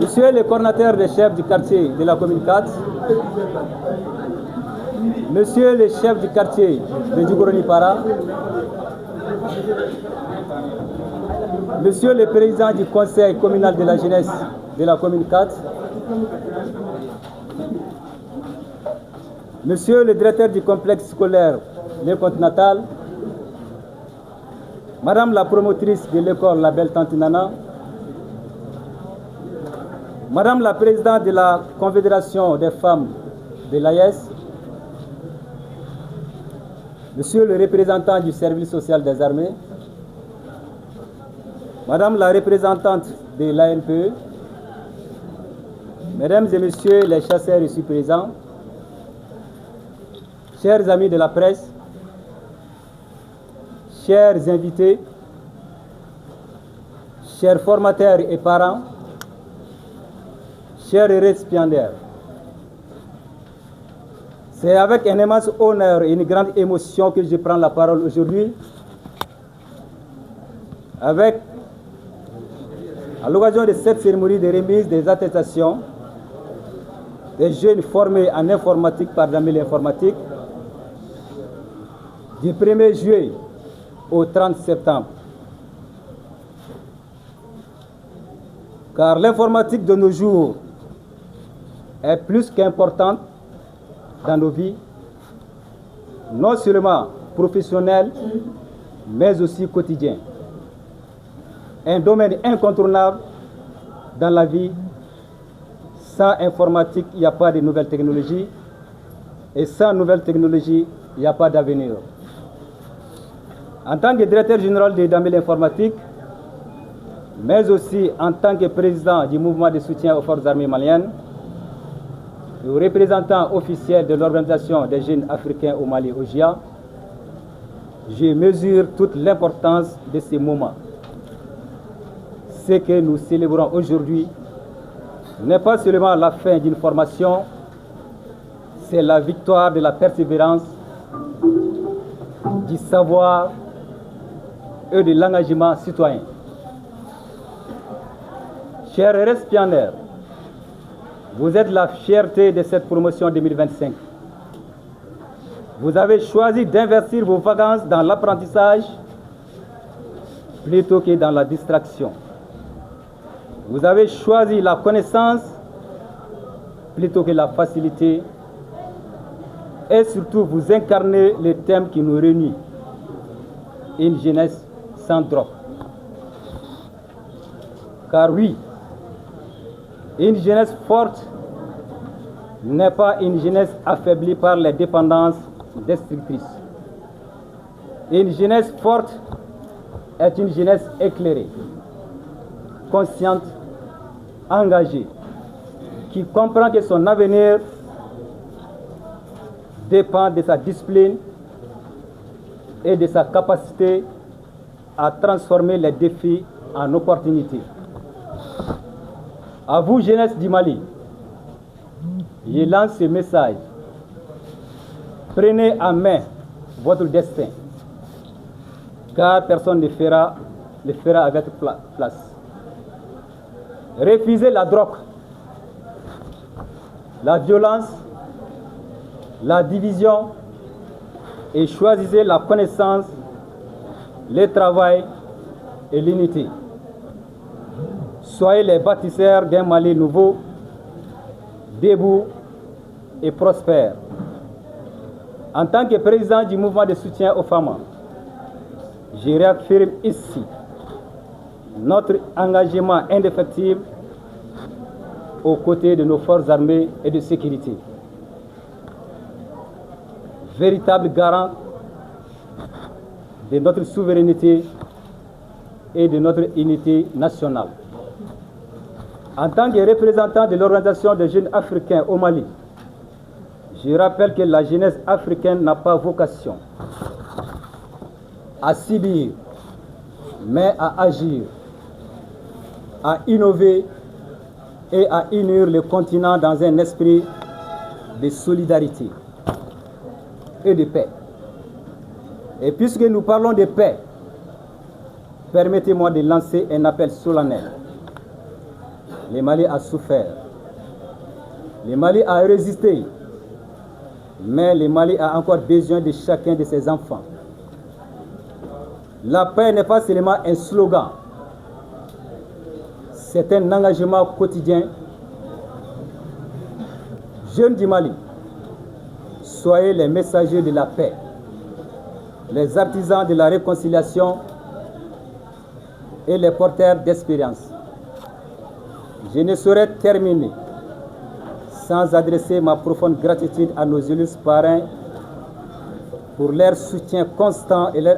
Monsieur le coordinateur des chefs du quartier de la commune 4, Monsieur le chef du quartier de Djougoronipara, Monsieur le président du conseil communal de la jeunesse de la commune 4, Monsieur le directeur du complexe scolaire Le Continental, Madame la promotrice de l'école La Belle Tante Nana, Madame la présidente de la Confédération des femmes de l'AES, Monsieur le représentant du service social des armées, Madame la représentante de l'ANPE, Mesdames et Messieurs les chasseurs ici présents, chers amis de la presse, chers invités, chers formateurs et parents, chers récipiendaires, c'est avec un immense honneur et une grande émotion que je prends la parole aujourd'hui, à l'occasion de cette cérémonie de remise des attestations des jeunes formés en informatique par Damel Informatique du 1er juillet au 30 septembre. Car l'informatique de nos jours est plus qu'importante dans nos vies, non seulement professionnelles, mais aussi quotidiennes. Un domaine incontournable dans la vie. Sans informatique, il n'y a pas de nouvelles technologies. Et sans nouvelles technologies, il n'y a pas d'avenir. En tant que directeur général de Damel Informatique, mais aussi en tant que président du mouvement de soutien aux forces armées maliennes, et représentant officiel de l'Organisation des jeunes africains au Mali, OJA, je mesure toute l'importance de ces moments. Ce que nous célébrons aujourd'hui n'est pas seulement la fin d'une formation, c'est la victoire de la persévérance, du savoir et de l'engagement citoyen. Chers récipiendaires, vous êtes la fierté de cette promotion 2025. Vous avez choisi d'investir vos vacances dans l'apprentissage plutôt que dans la distraction. Vous avez choisi la connaissance plutôt que la facilité. Et surtout, vous incarnez le thème qui nous réunit. Une jeunesse sans drogue. Car oui, une jeunesse forte n'est pas une jeunesse affaiblie par les dépendances destructrices. Une jeunesse forte est une jeunesse éclairée, consciente, engagée, qui comprend que son avenir dépend de sa discipline et de sa capacité à transformer les défis en opportunités. À vous, jeunesse du Mali, je lance ce message. Prenez en main votre destin, car personne ne le fera à votre place. Refusez la drogue, la violence, la division et choisissez la connaissance, le travail et l'unité. Soyez les bâtisseurs d'un Mali nouveau, debout et prospère. En tant que président du mouvement de soutien aux femmes, je réaffirme ici notre engagement indéfectible aux côtés de nos forces armées et de sécurité. Véritable garant de notre souveraineté et de notre unité nationale. En tant que représentant de l'Organisation des jeunes africains au Mali, je rappelle que la jeunesse africaine n'a pas vocation à subir, mais à agir, à innover et à unir le continent dans un esprit de solidarité et de paix. Et puisque nous parlons de paix, permettez-moi de lancer un appel solennel. Le Mali a souffert. Le Mali a résisté. Mais le Mali a encore besoin de chacun de ses enfants. La paix n'est pas seulement un slogan. C'est un engagement quotidien. Jeunes du Mali, soyez les messagers de la paix, les artisans de la réconciliation et les porteurs d'espérance. Je ne saurais terminer sans adresser ma profonde gratitude à nos élus parrains pour leur soutien constant et leur